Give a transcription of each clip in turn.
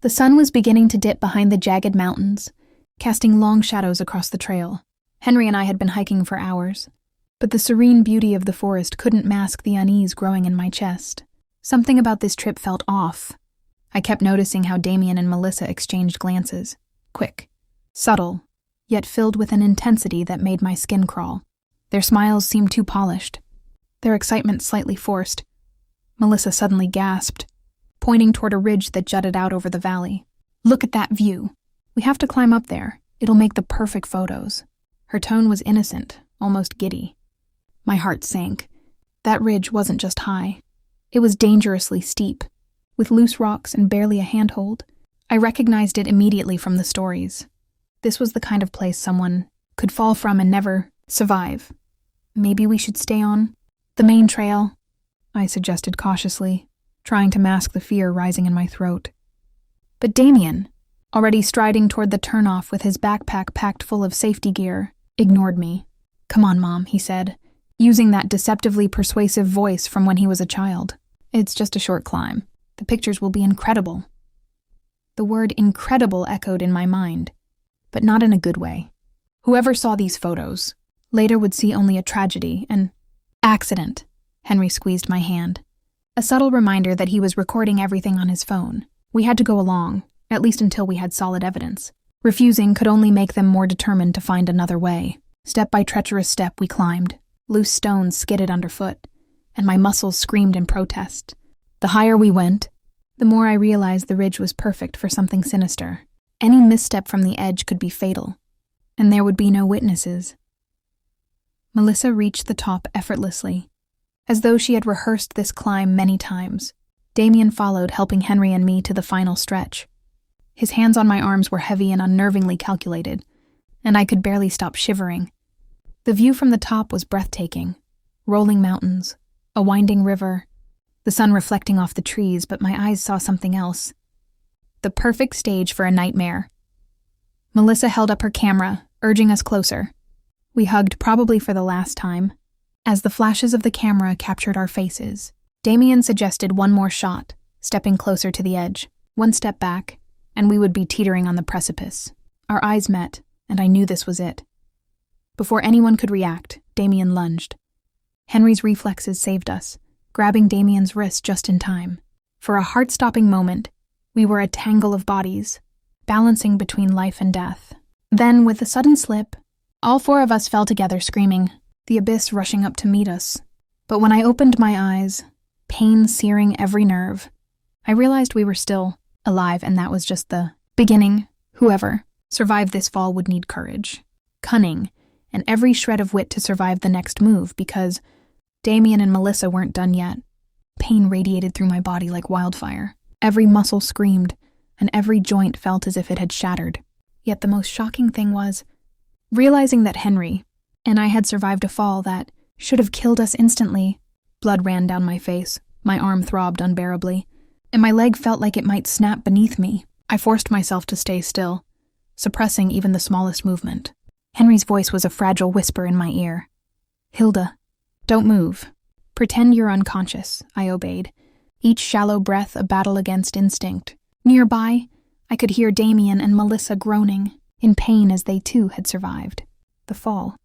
The sun was beginning to dip behind the jagged mountains, casting long shadows across the trail. Henry and I had been hiking for hours, but the serene beauty of the forest couldn't mask the unease growing in my chest. Something about this trip felt off. I kept noticing how Damien and Melissa exchanged glances. Quick, subtle, yet filled with an intensity that made my skin crawl. Their smiles seemed too polished, their excitement slightly forced. Melissa suddenly gasped, pointing toward a ridge that jutted out over the valley. "Look at that view. We have to climb up there. It'll make the perfect photos." Her tone was innocent, almost giddy. My heart sank. That ridge wasn't just high. It was dangerously steep, with loose rocks and barely a handhold. I recognized it immediately from the stories. This was the kind of place someone could fall from and never survive. "Maybe we should stay on the main trail," I suggested cautiously, trying to mask the fear rising in my throat. But Damien, already striding toward the turnoff with his backpack packed full of safety gear, ignored me. "Come on, Mom," he said, using that deceptively persuasive voice from when he was a child. "It's just a short climb. The pictures will be incredible." The word incredible echoed in my mind, but not in a good way. Whoever saw these photos later would see only a tragedy, an accident. Henry squeezed my hand. A subtle reminder that he was recording everything on his phone. We had to go along, at least until we had solid evidence. Refusing could only make them more determined to find another way. Step by treacherous step we climbed. Loose stones skidded underfoot, and my muscles screamed in protest. The higher we went, the more I realized the ridge was perfect for something sinister. Any misstep from the edge could be fatal, and there would be no witnesses. Melissa reached the top effortlessly, as though she had rehearsed this climb many times. Damien followed, helping Henry and me to the final stretch. His hands on my arms were heavy and unnervingly calculated, and I could barely stop shivering. The view from the top was breathtaking. Rolling mountains, a winding river, the sun reflecting off the trees, but my eyes saw something else. The perfect stage for a nightmare. Melissa held up her camera, urging us closer. We hugged, probably for the last time. As the flashes of the camera captured our faces, Damien suggested one more shot, stepping closer to the edge. One step back, and we would be teetering on the precipice. Our eyes met, and I knew this was it. Before anyone could react, Damien lunged. Henry's reflexes saved us, grabbing Damien's wrist just in time. For a heart-stopping moment, we were a tangle of bodies, balancing between life and death. Then, with a sudden slip, all four of us fell together screaming, the abyss rushing up to meet us. But when I opened my eyes, pain searing every nerve, I realized we were still alive, and that was just the beginning. Whoever survived this fall would need courage, cunning, and every shred of wit to survive the next move, because Damien and Melissa weren't done yet. Pain radiated through my body like wildfire. Every muscle screamed, and every joint felt as if it had shattered. Yet the most shocking thing was realizing that Henry and I had survived a fall that should have killed us instantly. Blood ran down my face, my arm throbbed unbearably, and my leg felt like it might snap beneath me. I forced myself to stay still, suppressing even the smallest movement. Henry's voice was a fragile whisper in my ear. "Hilda, don't move. Pretend you're unconscious," I obeyed, each shallow breath a battle against instinct. Nearby, I could hear Damien and Melissa groaning, in pain as they too had survived the fall.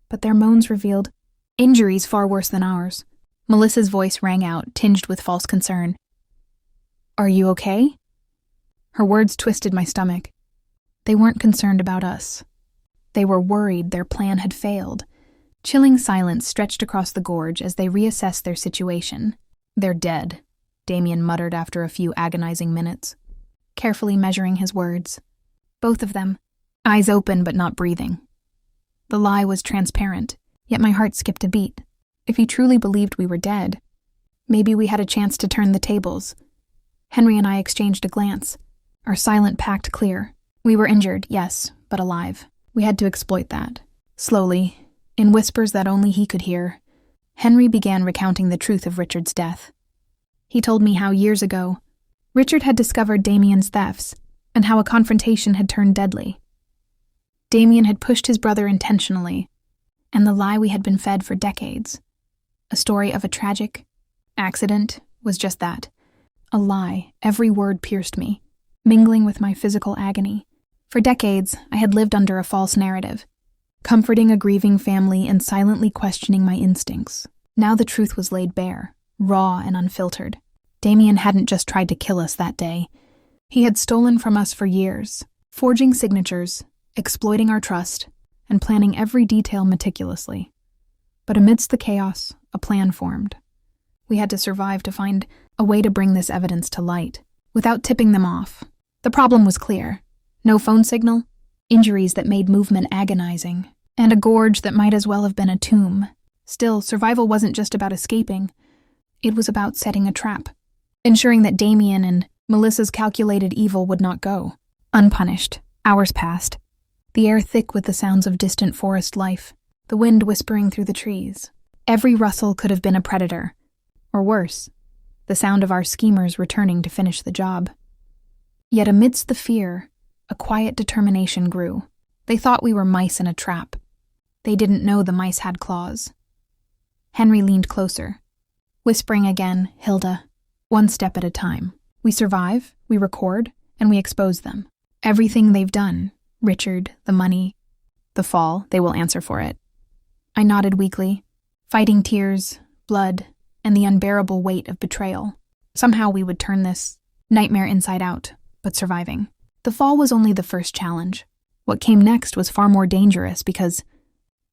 But their moans revealed injuries far worse than ours. Melissa's voice rang out, tinged with false concern. "Are you okay?" Her words twisted my stomach. They weren't concerned about us. They were worried their plan had failed. Chilling silence stretched across the gorge as they reassessed their situation. "They're dead," Damien muttered after a few agonizing minutes, carefully measuring his words. Both of them, eyes open but not breathing. The lie was transparent, yet my heart skipped a beat. If he truly believed we were dead, maybe we had a chance to turn the tables. Henry and I exchanged a glance, our silent pact clear. We were injured, yes, but alive. We had to exploit that. Slowly, in whispers that only he could hear, Henry began recounting the truth of Richard's death. He told me how years ago, Richard had discovered Damien's thefts, and how a confrontation had turned deadly. Damien had pushed his brother intentionally, and the lie we had been fed for decades. A story of a tragic accident was just that. A lie. Every word pierced me. mingling with my physical agony. For decades, I had lived under a false narrative, comforting a grieving family and silently questioning my instincts. Now the truth was laid bare, raw and unfiltered. Damien hadn't just tried to kill us that day. He had stolen from us for years, forging signatures, exploiting our trust, and planning every detail meticulously. But amidst the chaos, a plan formed. We had to survive to find a way to bring this evidence to light, without tipping them off. The problem was clear. No phone signal, injuries that made movement agonizing, and a gorge that might as well have been a tomb. Still, survival wasn't just about escaping. It was about setting a trap, ensuring that Damien and Melissa's calculated evil would not go unpunished. Hours passed, the air thick with the sounds of distant forest life, the wind whispering through the trees. Every rustle could have been a predator, or worse, the sound of our schemers returning to finish the job. Yet amidst the fear, a quiet determination grew. They thought we were mice in a trap. They didn't know the mice had claws. Henry leaned closer, whispering again, "Hilda, one step at a time. We survive, we record, and we expose them. Everything they've done, Richard, the money, the fall, they will answer for it." I nodded weakly, fighting tears, blood, and the unbearable weight of betrayal. Somehow we would turn this nightmare inside out, but surviving. The fall was only the first challenge. What came next was far more dangerous because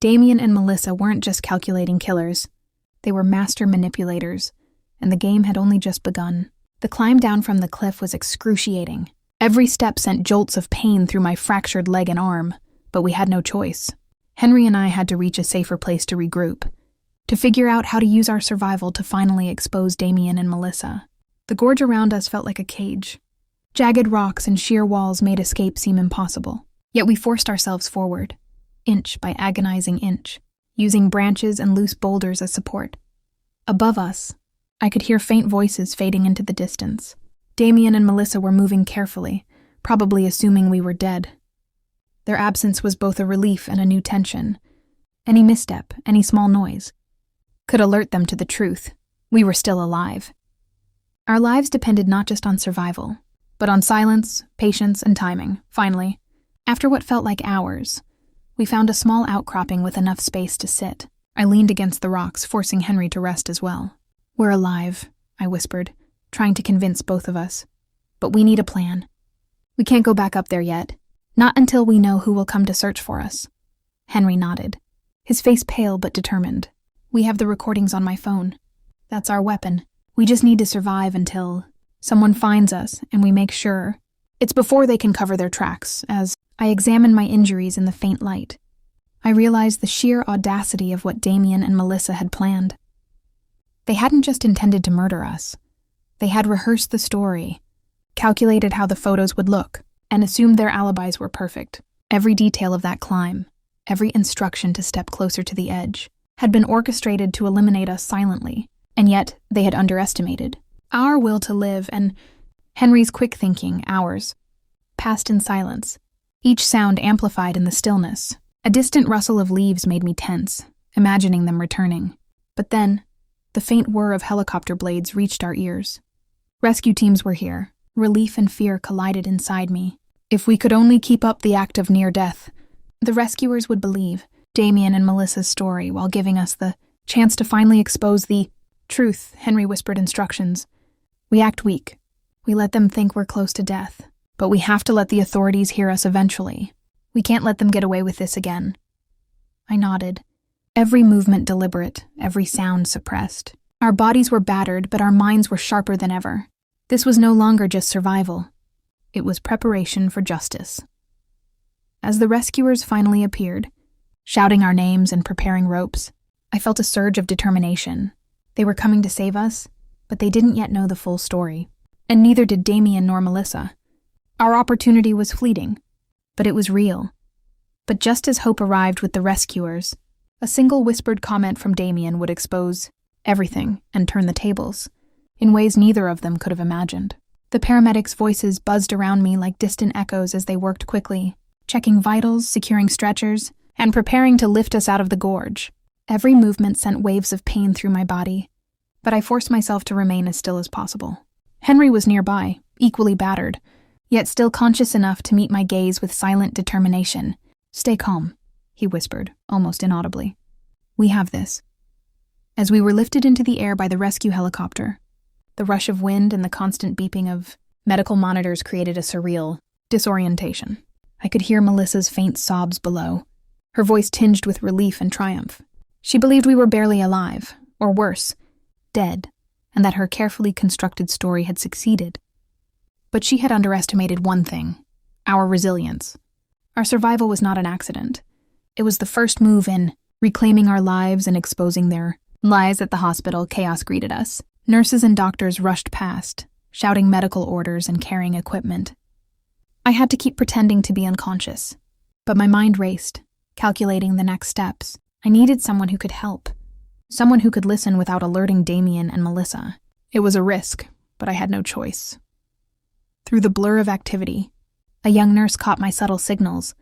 Damien and Melissa weren't just calculating killers. They were master manipulators, and the game had only just begun. The climb down from the cliff was excruciating. Every step sent jolts of pain through my fractured leg and arm, but we had no choice. Henry and I had to reach a safer place to regroup, to figure out how to use our survival to finally expose Damien and Melissa. The gorge around us felt like a cage. Jagged rocks and sheer walls made escape seem impossible. Yet we forced ourselves forward, inch by agonizing inch, using branches and loose boulders as support. Above us, I could hear faint voices fading into the distance. Damien and Melissa were moving carefully, probably assuming we were dead. Their absence was both a relief and a new tension. Any misstep, any small noise, could alert them to the truth. We were still alive. Our lives depended not just on survival, but on silence, patience, and timing. Finally, after what felt like hours, we found a small outcropping with enough space to sit. I leaned against the rocks, forcing Henry to rest as well. "We're alive," I whispered, trying to convince both of us. "But we need a plan. We can't go back up there yet. Not until we know who will come to search for us." Henry nodded, his face pale but determined. "We have the recordings on my phone. That's our weapon. We just need to survive until someone finds us and we make sure. It's before they can cover their tracks." As I examined my injuries in the faint light, I realized the sheer audacity of what Damien and Melissa had planned. They hadn't just intended to murder us. They had rehearsed the story, calculated how the photos would look, and assumed their alibis were perfect. Every detail of that climb, every instruction to step closer to the edge, had been orchestrated to eliminate us silently, and yet they had underestimated our will to live, and Henry's quick thinking, ours, passed in silence, each sound amplified in the stillness. A distant rustle of leaves made me tense, imagining them returning. But then, the faint whir of helicopter blades reached our ears. Rescue teams were here. Relief and fear collided inside me. If we could only keep up the act of near death, the rescuers would believe Damien and Melissa's story while giving us the chance to finally expose the truth. Henry whispered instructions. "We act weak. We let them think we're close to death. But we have to let the authorities hear us eventually. We can't let them get away with this again." I nodded, every movement deliberate, every sound suppressed. Our bodies were battered, but our minds were sharper than ever. This was no longer just survival. It was preparation for justice. As the rescuers finally appeared, shouting our names and preparing ropes, I felt a surge of determination. They were coming to save us, but they didn't yet know the full story. And neither did Damien nor Melissa. Our opportunity was fleeting, but it was real. But just as hope arrived with the rescuers, a single whispered comment from Damien would expose everything and turn the tables, in ways neither of them could have imagined. The paramedics' voices buzzed around me like distant echoes as they worked quickly, checking vitals, securing stretchers, and preparing to lift us out of the gorge. Every movement sent waves of pain through my body, but I forced myself to remain as still as possible. Henry was nearby, equally battered, yet still conscious enough to meet my gaze with silent determination. "Stay calm," he whispered, almost inaudibly. "We have this." As we were lifted into the air by the rescue helicopter, the rush of wind and the constant beeping of medical monitors created a surreal disorientation. I could hear Melissa's faint sobs below, her voice tinged with relief and triumph. She believed we were barely alive, or worse, dead, and that her carefully constructed story had succeeded. But she had underestimated one thing: our resilience. Our survival was not an accident. It was the first move in reclaiming our lives and exposing their lies. At the hospital, chaos greeted us. Nurses and doctors rushed past, shouting medical orders and carrying equipment. I had to keep pretending to be unconscious, but my mind raced, calculating the next steps. I needed someone who could help, someone who could listen without alerting Damien and Melissa. It was a risk, but I had no choice. Through the blur of activity, a young nurse caught my subtle signals,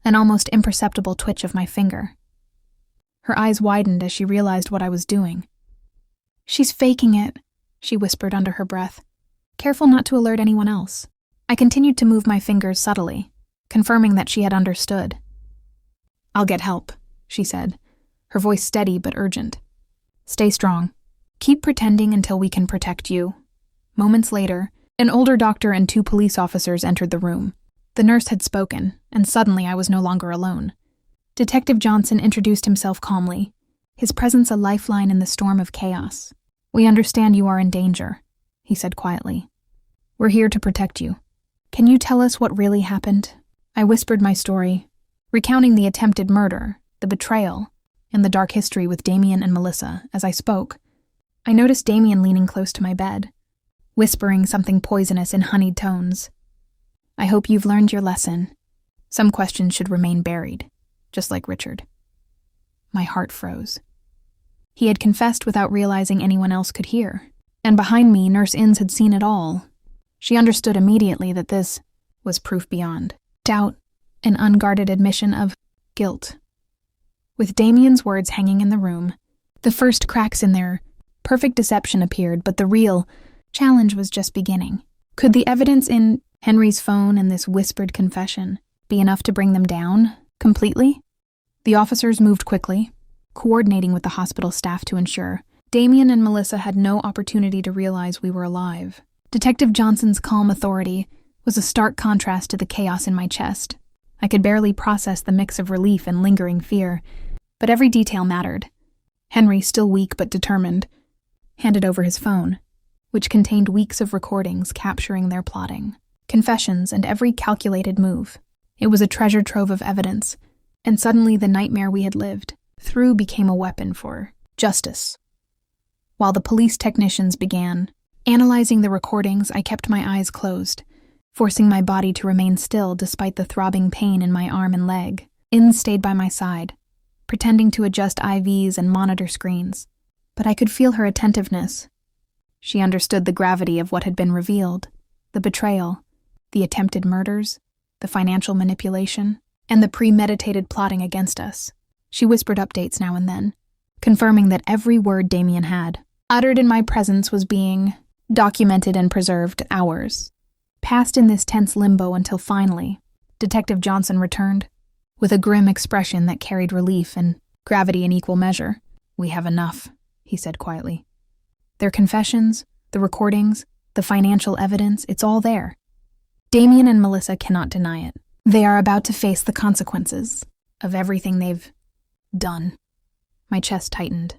an almost imperceptible twitch of my finger. Her eyes widened as she realized what I was doing. "She's faking it," she whispered under her breath, careful not to alert anyone else. I continued to move my fingers subtly, confirming that she had understood. "I'll get help," she said, her voice steady but urgent. "Stay strong. Keep pretending until we can protect you." Moments later, an older doctor and 2 police officers entered the room. The nurse had spoken, and suddenly I was no longer alone. Detective Johnson introduced himself calmly, his presence a lifeline in the storm of chaos. "We understand you are in danger," he said quietly. "We're here to protect you. Can you tell us what really happened?" I whispered my story, recounting the attempted murder, the betrayal, and the dark history with Damien and Melissa. As I spoke, I noticed Damien leaning close to my bed, whispering something poisonous in honeyed tones. "I hope you've learned your lesson. Some questions should remain buried, just like Richard." My heart froze. He had confessed without realizing anyone else could hear. And behind me, Nurse Innes had seen it all. She understood immediately that this was proof beyond doubt, an unguarded admission of guilt. With Damien's words hanging in the room, the first cracks in their perfect deception appeared, but the real challenge was just beginning. Could the evidence in Henry's phone and this whispered confession be enough to bring them down completely? The officers moved quickly, coordinating with the hospital staff to ensure Damien and Melissa had no opportunity to realize we were alive. Detective Johnson's calm authority was a stark contrast to the chaos in my chest. I could barely process the mix of relief and lingering fear, but every detail mattered. Henry, still weak but determined, handed over his phone, which contained weeks of recordings capturing their plotting, confessions, and every calculated move. It was a treasure trove of evidence, and suddenly the nightmare we had lived through became a weapon for justice. While the police technicians began analyzing the recordings, I kept my eyes closed, forcing my body to remain still despite the throbbing pain in my arm and leg. Innes stayed by my side, pretending to adjust IVs and monitor screens, but I could feel her attentiveness. She understood the gravity of what had been revealed, the betrayal, the attempted murders, the financial manipulation, and the premeditated plotting against us. She whispered updates now and then, confirming that every word Damien had uttered in my presence was being documented and preserved. Hours passed in this tense limbo until finally, Detective Johnson returned, with a grim expression that carried relief and gravity in equal measure. "We have enough," he said quietly. "Their confessions, the recordings, the financial evidence, it's all there. Damien and Melissa cannot deny it. They are about to face the consequences of everything they've done." My chest tightened,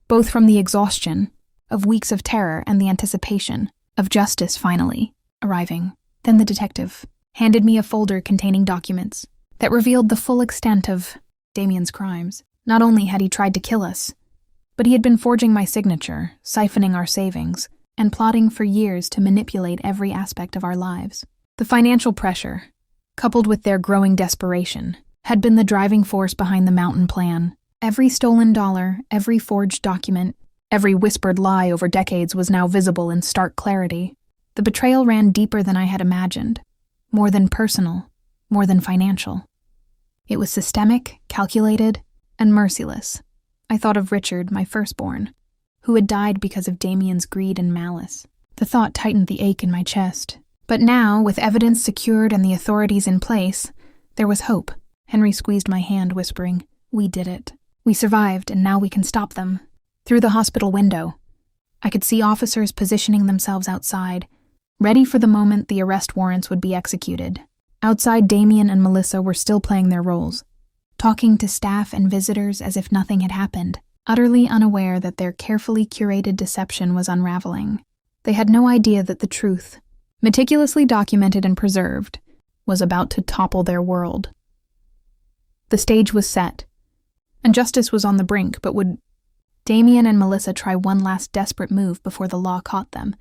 both from the exhaustion of weeks of terror and the anticipation of justice finally arriving. Then the detective handed me a folder containing documents that revealed the full extent of Damien's crimes. Not only had he tried to kill us, but he had been forging my signature, siphoning our savings, and plotting for years to manipulate every aspect of our lives. The financial pressure, coupled with their growing desperation, had been the driving force behind the mountain plan. Every stolen dollar, every forged document, every whispered lie over decades was now visible in stark clarity. The betrayal ran deeper than I had imagined, more than personal, more than financial. It was systemic, calculated, and merciless. I thought of Richard, my firstborn, who had died because of Damien's greed and malice. The thought tightened the ache in my chest. But now, with evidence secured and the authorities in place, there was hope. Henry squeezed my hand, whispering, "We did it. We survived, and now we can stop them." Through the hospital window, I could see officers positioning themselves outside, ready for the moment the arrest warrants would be executed. Outside, Damien and Melissa were still playing their roles, talking to staff and visitors as if nothing had happened, utterly unaware that their carefully curated deception was unraveling. They had no idea that the truth, meticulously documented and preserved, was about to topple their world. The stage was set, and justice was on the brink, but would Damien and Melissa try one last desperate move before the law caught them,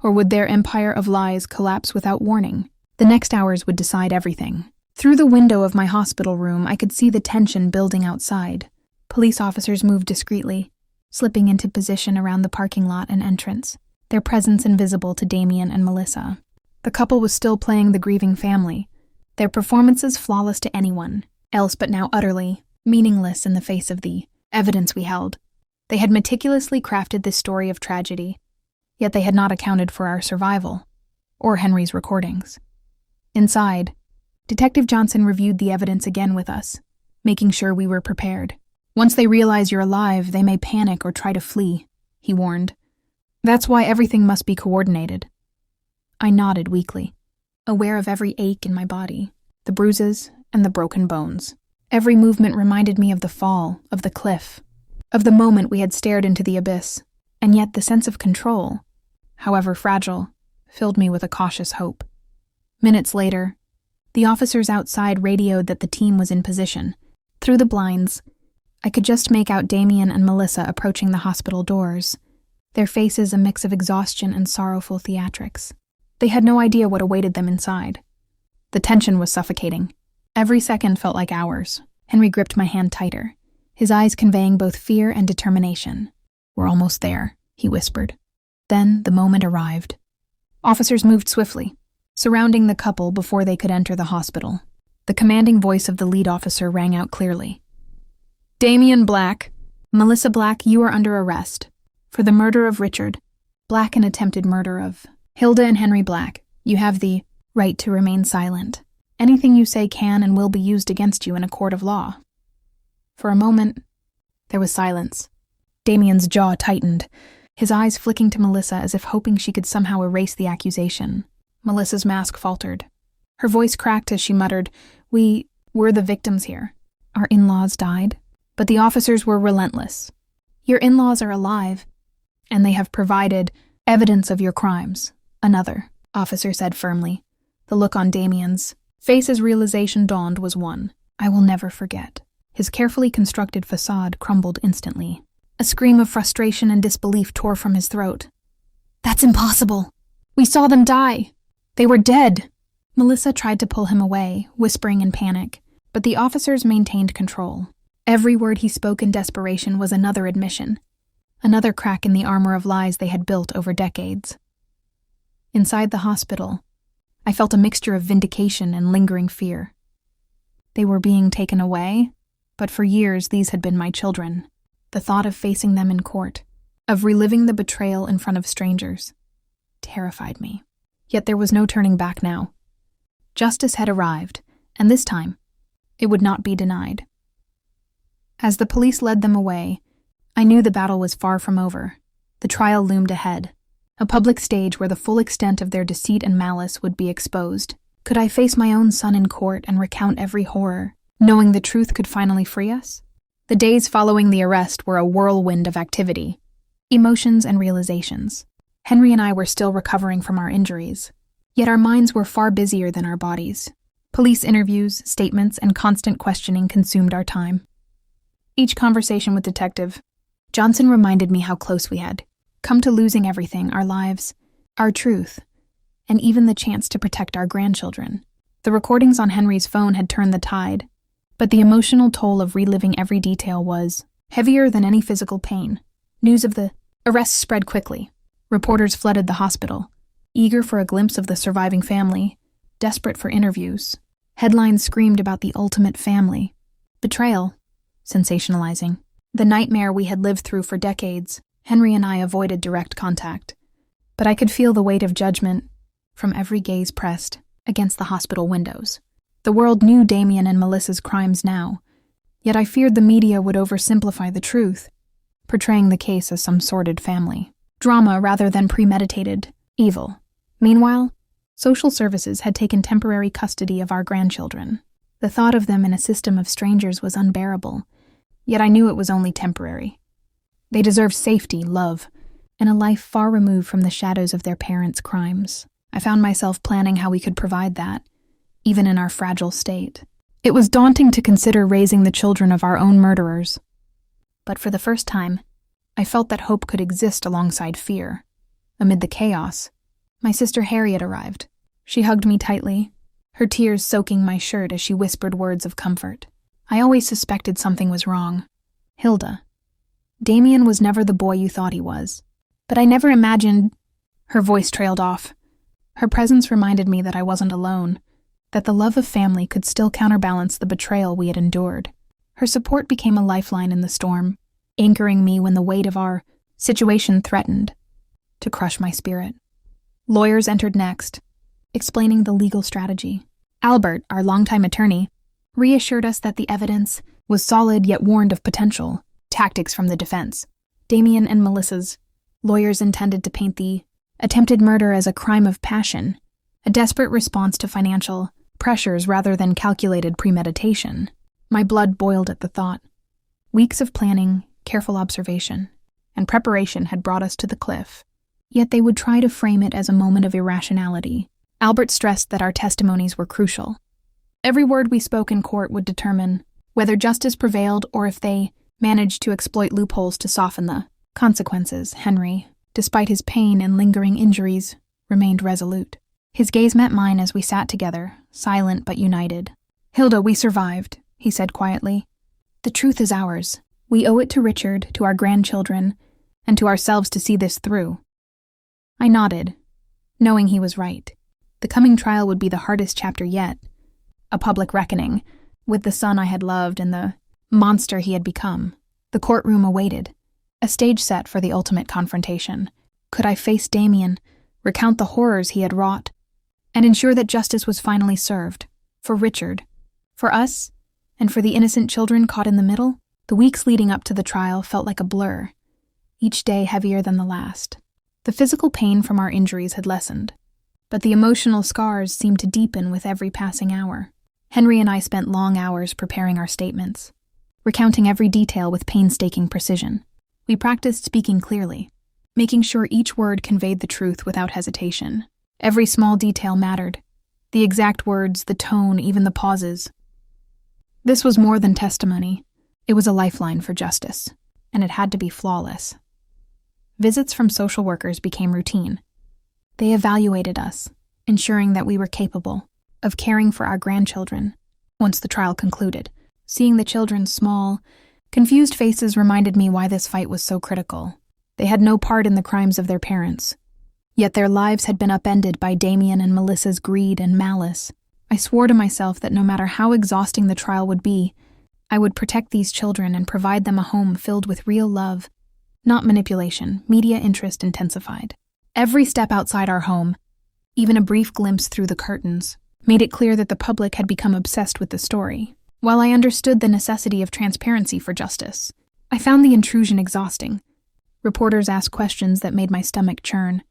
or would their empire of lies collapse without warning? The next hours would decide everything. Through the window of my hospital room, I could see the tension building outside. Police officers moved discreetly, slipping into position around the parking lot and entrance, their presence invisible to Damien and Melissa. The couple was still playing the grieving family, their performances flawless to anyone else but now utterly meaningless in the face of the evidence we held. They had meticulously crafted this story of tragedy, yet they had not accounted for our survival, or Henry's recordings. Inside, Detective Johnson reviewed the evidence again with us, making sure we were prepared. "Once they realize you're alive, they may panic or try to flee," he warned. "That's why everything must be coordinated." I nodded weakly, aware of every ache in my body, the bruises and the broken bones. Every movement reminded me of the fall, of the cliff, of the moment we had stared into the abyss, and yet the sense of control, however fragile, filled me with a cautious hope. Minutes later, the officers outside radioed that the team was in position. Through the blinds, I could just make out Damien and Melissa approaching the hospital doors, their faces a mix of exhaustion and sorrowful theatrics. They had no idea what awaited them inside. The tension was suffocating. Every second felt like hours. Henry gripped my hand tighter, his eyes conveying both fear and determination. "We're almost there," he whispered. Then the moment arrived. Officers moved swiftly, surrounding the couple before they could enter the hospital. The commanding voice of the lead officer rang out clearly. "Damien Black, Melissa Black, you are under arrest for the murder of Richard Black and attempted murder of Hilda and Henry Black. You have the right to remain silent. Anything you say can and will be used against you in a court of law." For a moment, there was silence. Damien's jaw tightened, his eyes flicking to Melissa as if hoping she could somehow erase the accusation. Melissa's mask faltered. Her voice cracked as she muttered, We're the victims here. Our in-laws died, but the officers were relentless. Your in-laws are alive, and they have provided evidence of your crimes." "Another," officer said firmly. The look on Damien's face as realization dawned was one I will never forget. His carefully constructed facade crumbled instantly. A scream of frustration and disbelief tore from his throat. "That's impossible! We saw them die! They were dead!" Melissa tried to pull him away, whispering in panic, but the officers maintained control. Every word he spoke in desperation was another admission, another crack in the armor of lies they had built over decades. Inside the hospital, I felt a mixture of vindication and lingering fear. They were being taken away, but for years these had been my children. The thought of facing them in court, of reliving the betrayal in front of strangers, terrified me. Yet there was no turning back now. Justice had arrived, and this time, it would not be denied. As the police led them away, I knew the battle was far from over. The trial loomed ahead, a public stage where the full extent of their deceit and malice would be exposed. Could I face my own son in court and recount every horror, knowing the truth could finally free us? The days following the arrest were a whirlwind of activity, emotions and realizations. Henry and I were still recovering from our injuries, yet our minds were far busier than our bodies. Police interviews, statements, and constant questioning consumed our time. Each conversation with Detective Johnson reminded me how close we had come to losing everything, our lives, our truth, and even the chance to protect our grandchildren. The recordings on Henry's phone had turned the tide, but the emotional toll of reliving every detail was heavier than any physical pain. News of the arrests spread quickly. Reporters flooded the hospital, eager for a glimpse of the surviving family, desperate for interviews. Headlines screamed about the ultimate family. Betrayal, sensationalizing. The nightmare we had lived through for decades. Henry and I avoided direct contact, but I could feel the weight of judgment from every gaze pressed against the hospital windows. The world knew Damien and Melissa's crimes now, yet I feared the media would oversimplify the truth, portraying the case as some sordid family drama rather than premeditated evil. Meanwhile, social services had taken temporary custody of our grandchildren. The thought of them in a system of strangers was unbearable, yet I knew it was only temporary. They deserved safety, love, and a life far removed from the shadows of their parents' crimes. I found myself planning how we could provide that, even in our fragile state. It was daunting to consider raising the children of our own murderers. But for the first time, I felt that hope could exist alongside fear. Amid the chaos, my sister Harriet arrived. She hugged me tightly, her tears soaking my shirt as she whispered words of comfort. I always suspected something was wrong. Hilda. Damien was never the boy you thought he was. But I never imagined... Her voice trailed off. Her presence reminded me that I wasn't alone, that the love of family could still counterbalance the betrayal we had endured. Her support became a lifeline in the storm, anchoring me when the weight of our situation threatened to crush my spirit. Lawyers entered next, explaining the legal strategy. Albert, our longtime attorney, reassured us that the evidence was solid yet warned of potential tactics from the defense. Damien and Melissa's lawyers intended to paint the attempted murder as a crime of passion, a desperate response to financial pressures rather than calculated premeditation. My blood boiled at the thought. Weeks of planning, careful observation, and preparation had brought us to the cliff, yet they would try to frame it as a moment of irrationality. Albert stressed that our testimonies were crucial. Every word we spoke in court would determine whether justice prevailed or if they managed to exploit loopholes to soften the consequences. Henry, despite his pain and lingering injuries, remained resolute. His gaze met mine as we sat together, silent but united. "Hilda, we survived," he said quietly. "The truth is ours. We owe it to Richard, to our grandchildren, and to ourselves to see this through." I nodded, knowing he was right. The coming trial would be the hardest chapter yet, a public reckoning with the son I had loved and the monster he had become. The courtroom awaited, a stage set for the ultimate confrontation. Could I face Damien, recount the horrors he had wrought, and ensure that justice was finally served? For Richard, for us, and for the innocent children caught in the middle? The weeks leading up to the trial felt like a blur, each day heavier than the last. The physical pain from our injuries had lessened, but the emotional scars seemed to deepen with every passing hour. Henry and I spent long hours preparing our statements, recounting every detail with painstaking precision. We practiced speaking clearly, making sure each word conveyed the truth without hesitation. Every small detail mattered, the exact words, the tone, even the pauses. This was more than testimony. It was a lifeline for justice, and it had to be flawless. Visits from social workers became routine. They evaluated us, ensuring that we were capable of caring for our grandchildren. Once the trial concluded, seeing the children's small, confused faces reminded me why this fight was so critical. They had no part in the crimes of their parents, yet their lives had been upended by Damien and Melissa's greed and malice. I swore to myself that no matter how exhausting the trial would be, I would protect these children and provide them a home filled with real love, not manipulation. Media interest intensified. Every step outside our home, even a brief glimpse through the curtains, made it clear that the public had become obsessed with the story. While I understood the necessity of transparency for justice, I found the intrusion exhausting. Reporters asked questions that made my stomach churn,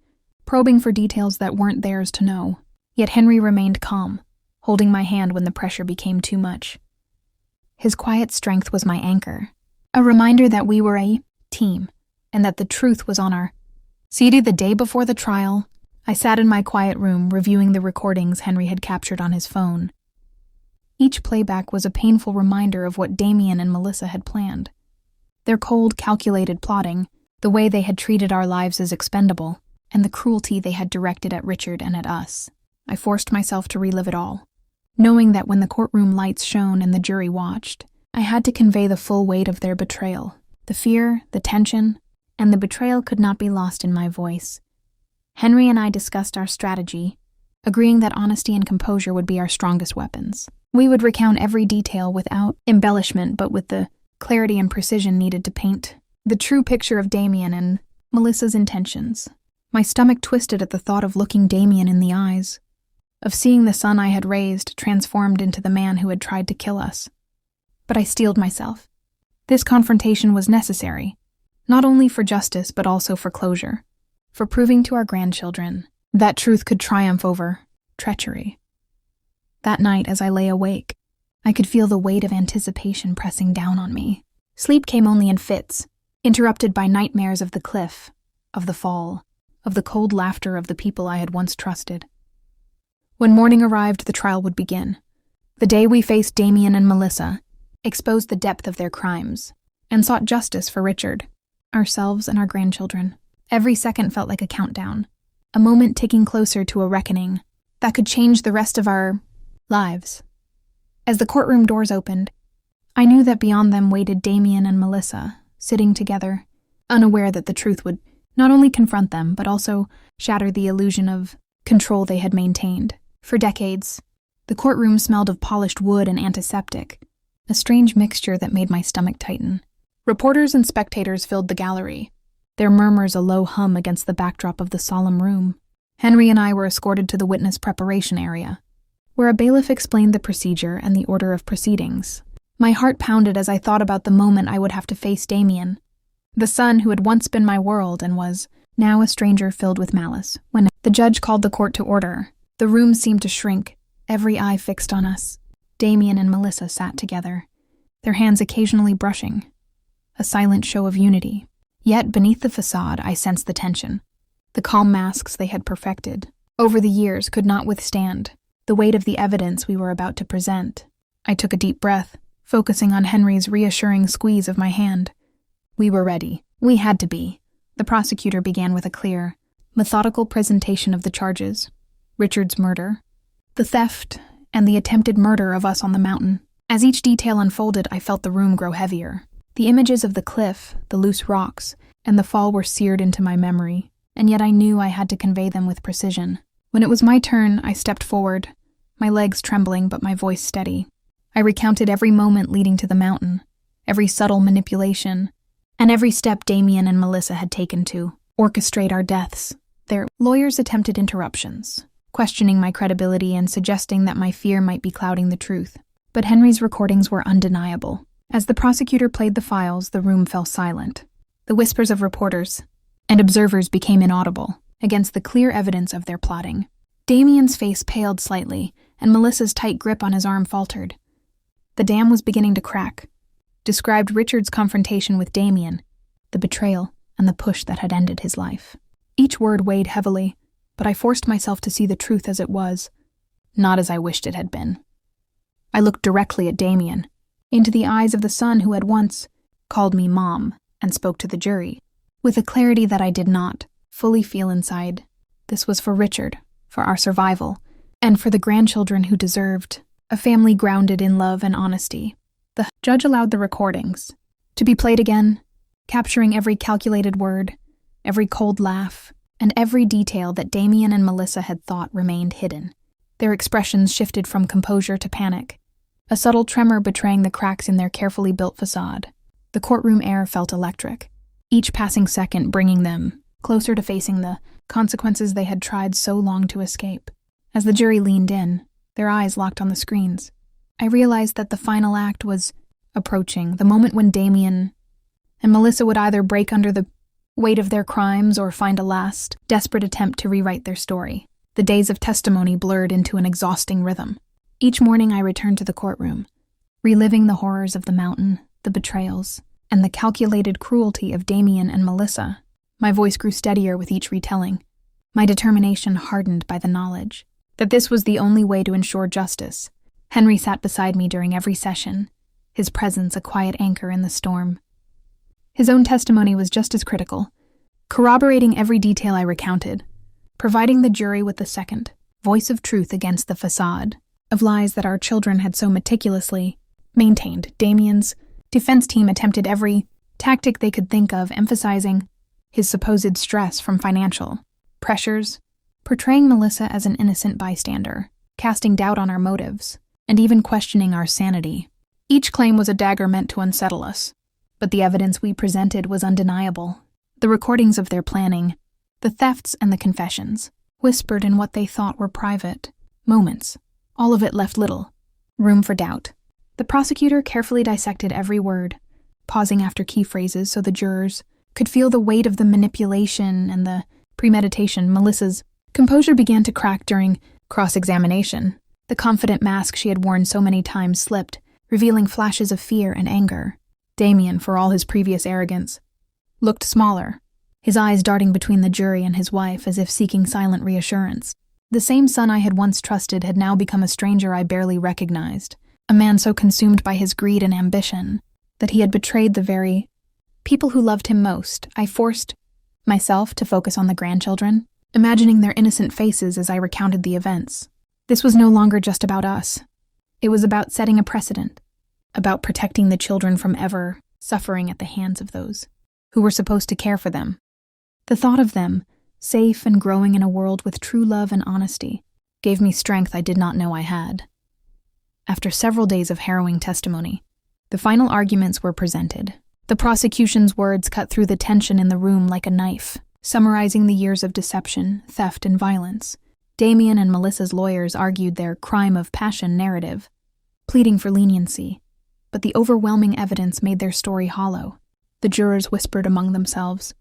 probing for details that weren't theirs to know. Yet Henry remained calm, holding my hand when the pressure became too much. His quiet strength was my anchor, a reminder that we were a team, and that the truth was on our seated the day before the trial. I sat in my quiet room reviewing the recordings Henry had captured on his phone. Each playback was a painful reminder of what Damien and Melissa had planned. Their cold, calculated plotting, the way they had treated our lives as expendable, and the cruelty they had directed at Richard and at us. I forced myself to relive it all, knowing that when the courtroom lights shone and the jury watched, I had to convey the full weight of their betrayal. The fear, the tension, and the betrayal could not be lost in my voice. Henry and I discussed our strategy, agreeing that honesty and composure would be our strongest weapons. We would recount every detail without embellishment, but with the clarity and precision needed to paint the true picture of Damien and Melissa's intentions. My stomach twisted at the thought of looking Damien in the eyes, of seeing the son I had raised transformed into the man who had tried to kill us. But I steeled myself. This confrontation was necessary, not only for justice but also for closure, for proving to our grandchildren that truth could triumph over treachery. That night, as I lay awake, I could feel the weight of anticipation pressing down on me. Sleep came only in fits, interrupted by nightmares of the cliff, of the fall, of the cold laughter of the people I had once trusted. When morning arrived, the trial would begin. The day we faced Damien and Melissa, exposed the depth of their crimes, and sought justice for Richard, ourselves, and our grandchildren. Every second felt like a countdown, a moment ticking closer to a reckoning that could change the rest of our lives. As the courtroom doors opened, I knew that beyond them waited Damien and Melissa, sitting together, unaware that the truth would not only confront them, but also shatter the illusion of control they had maintained. For decades, the courtroom smelled of polished wood and antiseptic, a strange mixture that made my stomach tighten. Reporters and spectators filled the gallery, their murmurs a low hum against the backdrop of the solemn room. Henry and I were escorted to the witness preparation area, where a bailiff explained the procedure and the order of proceedings. My heart pounded as I thought about the moment I would have to face Damien, the son who had once been my world and was now a stranger filled with malice. When the judge called the court to order, the room seemed to shrink, every eye fixed on us. Damien and Melissa sat together, their hands occasionally brushing, a silent show of unity. Yet beneath the facade, I sensed the tension. The calm masks they had perfected over the years could not withstand the weight of the evidence we were about to present. I took a deep breath, focusing on Henry's reassuring squeeze of my hand. We were ready. We had to be. The prosecutor began with a clear, methodical presentation of the charges: Richard's murder, the theft, and the attempted murder of us on the mountain. As each detail unfolded, I felt the room grow heavier. The images of the cliff, the loose rocks, and the fall were seared into my memory, and yet I knew I had to convey them with precision. When it was my turn, I stepped forward, my legs trembling but my voice steady. I recounted every moment leading to the mountain, every subtle manipulation, and every step Damien and Melissa had taken to orchestrate our deaths. Their lawyers attempted interruptions, questioning my credibility and suggesting that my fear might be clouding the truth. But Henry's recordings were undeniable. As the prosecutor played the files, the room fell silent. The whispers of reporters and observers became inaudible against the clear evidence of their plotting. Damien's face paled slightly, and Melissa's tight grip on his arm faltered. The dam was beginning to crack, described Richard's confrontation with Damien, the betrayal, and the push that had ended his life. Each word weighed heavily, but I forced myself to see the truth as it was, not as I wished it had been. I looked directly at Damien, into the eyes of the son who had once called me Mom and spoke to the jury, with a clarity that I did not fully feel inside. This was for Richard, for our survival, and for the grandchildren who deserved a family grounded in love and honesty. The judge allowed the recordings to be played again, capturing every calculated word, every cold laugh, and every detail that Damien and Melissa had thought remained hidden. Their expressions shifted from composure to panic, a subtle tremor betraying the cracks in their carefully built facade. The courtroom air felt electric, each passing second bringing them closer to facing the consequences they had tried so long to escape. As the jury leaned in, their eyes locked on the screens, I realized that the final act was approaching, the moment when Damien and Melissa would either break under the weight of their crimes or find a last, desperate attempt to rewrite their story. The days of testimony blurred into an exhausting rhythm. Each morning I returned to the courtroom, reliving the horrors of the mountain, the betrayals, and the calculated cruelty of Damien and Melissa. My voice grew steadier with each retelling, my determination hardened by the knowledge that this was the only way to ensure justice. Henry sat beside me during every session, his presence a quiet anchor in the storm. His own testimony was just as critical, corroborating every detail I recounted, providing the jury with the second voice of truth against the facade of lies that our children had so meticulously maintained. Damien's defense team attempted every tactic they could think of, emphasizing his supposed stress from financial pressures, portraying Melissa as an innocent bystander, casting doubt on our motives, and even questioning our sanity. Each claim was a dagger meant to unsettle us, but the evidence we presented was undeniable. The recordings of their planning, The thefts and the confessions, whispered in what they thought were private moments. All of it left little room for doubt. The prosecutor carefully dissected every word, pausing after key phrases so the jurors could feel the weight of the manipulation and the premeditation. Melissa's composure began to crack during cross-examination. The confident mask she had worn so many times slipped, revealing flashes of fear and anger. Damien, for all his previous arrogance, looked smaller, his eyes darting between the jury and his wife as if seeking silent reassurance. The same son I had once trusted had now become a stranger I barely recognized, a man so consumed by his greed and ambition that he had betrayed the very people who loved him most. I forced myself to focus on the grandchildren, imagining their innocent faces as I recounted the events. This was no longer just about us. It was about setting a precedent, about protecting the children from ever suffering at the hands of those who were supposed to care for them. The thought of them, safe and growing in a world with true love and honesty, gave me strength I did not know I had. After several days of harrowing testimony, the final arguments were presented. The prosecution's words cut through the tension in the room like a knife, summarizing the years of deception, theft, and violence. Damien and Melissa's lawyers argued their crime of passion narrative, pleading for leniency, but the overwhelming evidence made their story hollow. The jurors whispered among themselves,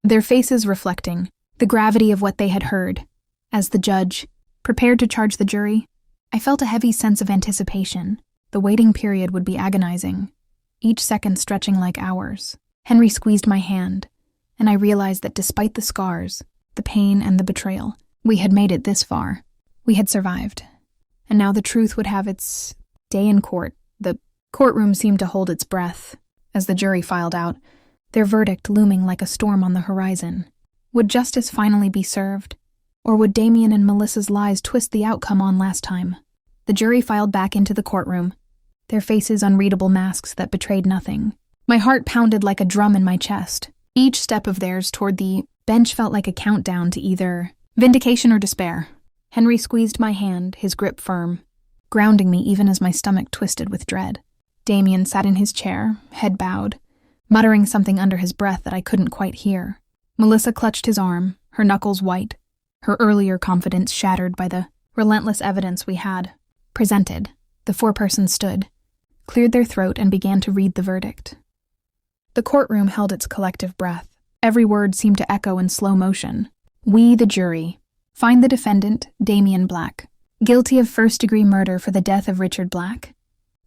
their faces reflecting the gravity of what they had heard. As the judge prepared to charge the jury, I felt a heavy sense of anticipation. The waiting period would be agonizing, each second stretching like hours. Henry squeezed my hand, and I realized that despite the scars, the pain, and the betrayal, we had made it this far. We had survived, and now the truth would have its day in court. The courtroom seemed to hold its breath as the jury filed out, their verdict looming like a storm on the horizon. Would justice finally be served? Or would Damien and Melissa's lies twist the outcome on last time? The jury filed back into the courtroom, their faces unreadable masks that betrayed nothing. My heart pounded like a drum in my chest. Each step of theirs toward the bench felt like a countdown to either vindication or despair. Henry squeezed my hand, his grip firm, grounding me even as my stomach twisted with dread. Damien sat in his chair, head bowed, muttering something under his breath that I couldn't quite hear. Melissa clutched his arm, her knuckles white, her earlier confidence shattered by the relentless evidence we had presented. The four persons stood, cleared their throat, and began to read the verdict. The courtroom held its collective breath. Every word seemed to echo in slow motion. We, the jury, find the defendant, Damien Black, guilty of first-degree murder for the death of Richard Black.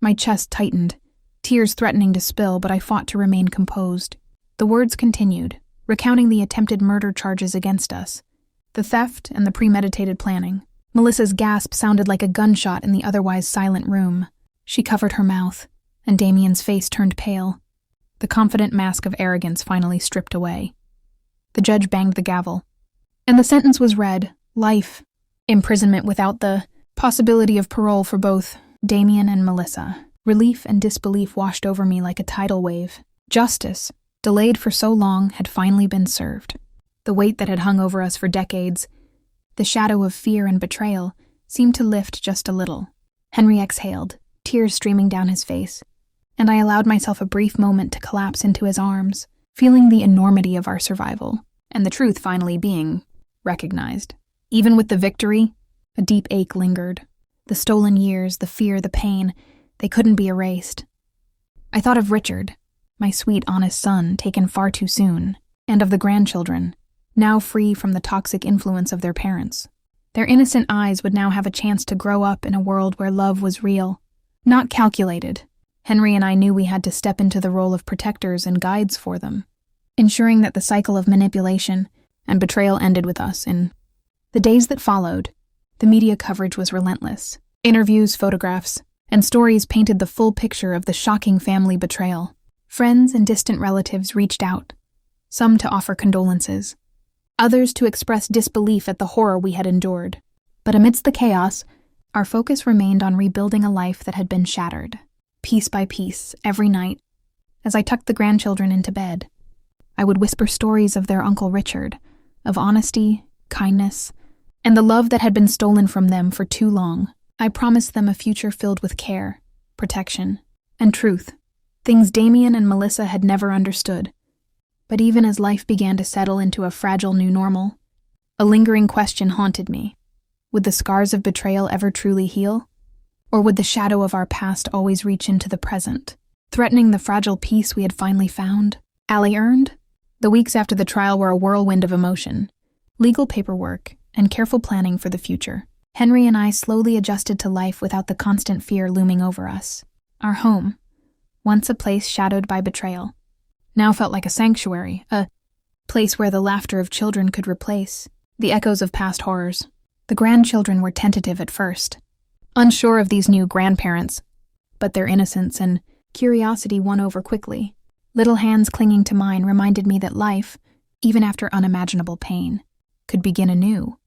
My chest tightened, tears threatening to spill, but I fought to remain composed. The words continued, recounting the attempted murder charges against us, the theft and the premeditated planning. Melissa's gasp sounded like a gunshot in the otherwise silent room. She covered her mouth, and Damien's face turned pale. The confident mask of arrogance finally stripped away. The judge banged the gavel, and the sentence was read: life, imprisonment without the possibility of parole for both Damien and Melissa. Relief and disbelief washed over me like a tidal wave. Justice, delayed for so long, had finally been served. The weight that had hung over us for decades, the shadow of fear and betrayal, seemed to lift just a little. Henry exhaled, tears streaming down his face, and I allowed myself a brief moment to collapse into his arms, feeling the enormity of our survival, and the truth finally being recognized. Even with the victory, a deep ache lingered. The stolen years, the fear, the pain, they couldn't be erased. I thought of Richard, my sweet, honest son, taken far too soon, and of the grandchildren, now free from the toxic influence of their parents. Their innocent eyes would now have a chance to grow up in a world where love was real, not calculated. Henry and I knew we had to step into the role of protectors and guides for them, ensuring that the cycle of manipulation and betrayal ended with us. In the days that followed, the media coverage was relentless. Interviews, photographs, and stories painted the full picture of the shocking family betrayal. Friends and distant relatives reached out, some to offer condolences, others to express disbelief at the horror we had endured. But amidst the chaos, our focus remained on rebuilding a life that had been shattered. Piece by piece, every night, as I tucked the grandchildren into bed, I would whisper stories of their Uncle Richard, of honesty, kindness, and the love that had been stolen from them for too long. I promised them a future filled with care, protection, and truth, things Damien and Melissa had never understood. But even as life began to settle into a fragile new normal, A lingering question haunted me. Would the scars of betrayal ever truly heal? Or would the shadow of our past always reach into the present, threatening the fragile peace we had finally found? Allie earned? The weeks after the trial were a whirlwind of emotion, legal paperwork, and careful planning for the future. Henry and I slowly adjusted to life without the constant fear looming over us. Our home, once a place shadowed by betrayal, now felt like a sanctuary, a place where the laughter of children could replace the echoes of past horrors. The grandchildren were tentative at first, unsure of these new grandparents, but their innocence and curiosity won over quickly. Little hands clinging to mine reminded me that life, even after unimaginable pain, could begin anew.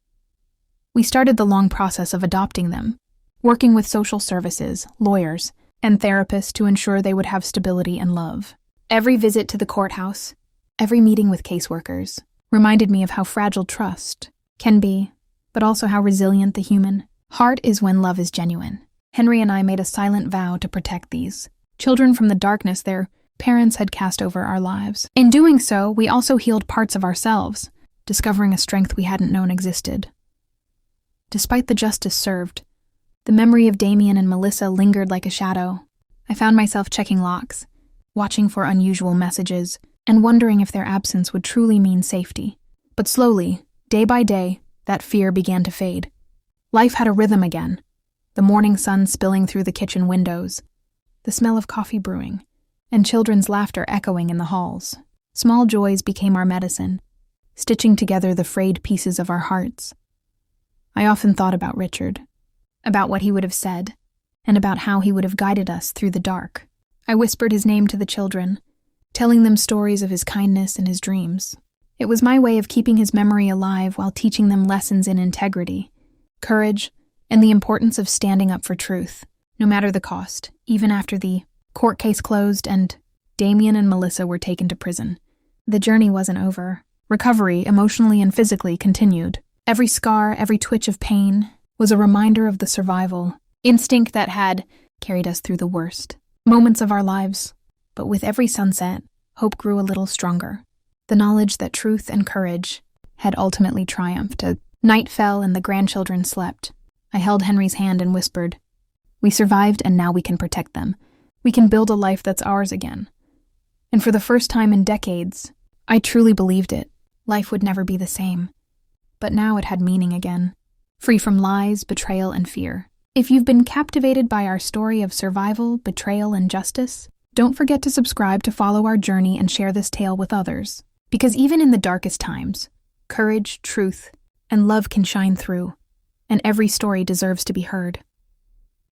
We started the long process of adopting them, working with social services, lawyers, and therapists to ensure they would have stability and love. Every visit to the courthouse, every meeting with caseworkers, reminded me of how fragile trust can be, but also how resilient the human heart is when love is genuine. Henry and I made a silent vow to protect these children from the darkness their parents had cast over our lives. In doing so, we also healed parts of ourselves, discovering a strength we hadn't known existed. Despite the justice served, the memory of Damien and Melissa lingered like a shadow. I found myself checking locks, watching for unusual messages, and wondering if their absence would truly mean safety. But slowly, day by day, that fear began to fade. Life had a rhythm again, the morning sun spilling through the kitchen windows, the smell of coffee brewing, and children's laughter echoing in the halls. Small joys became our medicine, stitching together the frayed pieces of our hearts. I often thought about Richard, about what he would have said, and about how he would have guided us through the dark. I whispered his name to the children, telling them stories of his kindness and his dreams. It was my way of keeping his memory alive while teaching them lessons in integrity, courage, and the importance of standing up for truth, no matter the cost, even after the court case closed and Damien and Melissa were taken to prison. The journey wasn't over. Recovery, emotionally and physically, continued. Every scar, every twitch of pain was a reminder of the survival instinct that had carried us through the worst moments of our lives. But with every sunset, hope grew a little stronger. The knowledge that truth and courage had ultimately triumphed. Night fell and the grandchildren slept. I held Henry's hand and whispered, "We survived and now we can protect them. We can build a life that's ours again." And for the first time in decades, I truly believed it. Life would never be the same. But now it had meaning again, free from lies, betrayal, and fear. If you've been captivated by our story of survival, betrayal, and justice, don't forget to subscribe to follow our journey and share this tale with others. Because even in the darkest times, courage, truth, and love can shine through, and every story deserves to be heard.